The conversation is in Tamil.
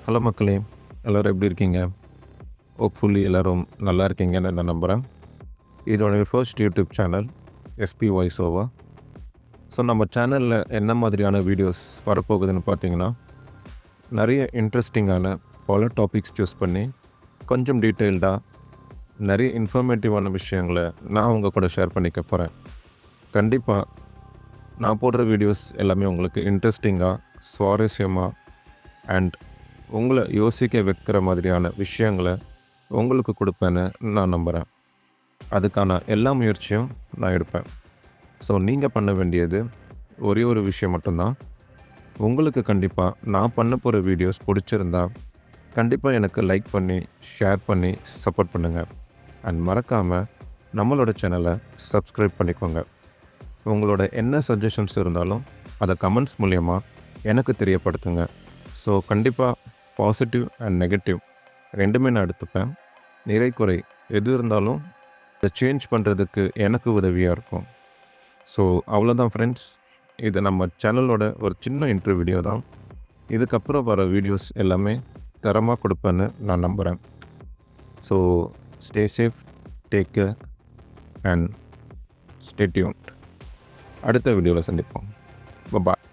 ஹலோ மக்களே! எல்லோரும் எப்படி இருக்கீங்க? ஹோப்ஃபுல்லி எல்லோரும் நல்லா இருக்கீங்கன்னு நான் நம்புகிறேன். இதோட first YouTube channel SP voice over. So நம்ம சேனலில் என்ன மாதிரியான வீடியோஸ் வரப்போகுதுன்னு பார்த்தீங்கன்னா, நிறைய இன்ட்ரெஸ்டிங்கான பல டாபிக்ஸ் சூஸ் பண்ணி கொஞ்சம் டீட்டெயில்டாக நிறைய இன்ஃபர்மேட்டிவான விஷயங்களை நான் உங்கள் கூட ஷேர் பண்ணிக்க போகிறேன். கண்டிப்பாக நான் போடுற வீடியோஸ் எல்லாமே உங்களுக்கு இன்ட்ரெஸ்டிங்காக, சுவாரஸ்யமாக அண்ட் உங்களை யோசிக்க வைக்கிற மாதிரியான விஷயங்களை உங்களுக்கு கொடுப்பேன்னு நான் நம்புகிறேன். அதுக்கான எல்லா முயற்சியும் நான் எடுப்பேன். ஸோ நீங்கள் பண்ண வேண்டியது ஒரே ஒரு விஷயம் மட்டும்தான். உங்களுக்கு கண்டிப்பாக நான் பண்ண போகிற வீடியோஸ் பிடிச்சிருந்தா கண்டிப்பாக எனக்கு லைக் பண்ணி, ஷேர் பண்ணி சப்போர்ட் பண்ணுங்கள். அண்ட் மறக்காமல் நம்மளோட சேனலை சப்ஸ்கிரைப் பண்ணிக்கோங்க. உங்களோட என்ன சஜஷன்ஸ் இருந்தாலும் அதை கமெண்ட்ஸ் மூலயமா எனக்கு தெரியப்படுத்துங்க. ஸோ கண்டிப்பாக பாசிட்டிவ் அண்ட் நெகட்டிவ் ரெண்டுமே நான் எடுத்துப்பேன். நிறை குறை எது இருந்தாலும் அதை சேஞ்ச் பண்ணுறதுக்கு எனக்கு உதவியாக இருக்கும். ஸோ அவ்வளோதான் ஃப்ரெண்ட்ஸ். இது நம்ம சேனலோட ஒரு சின்ன இன்ட்ரோ வீடியோ தான். இதுக்கப்புறம் வர வீடியோஸ் எல்லாமே தரமாக கொடுப்பேன்னு நான் நம்புகிறேன். So stay safe, take care and stay tuned. அடுத்த வீடியோவில் சந்திப்போம். பாய்.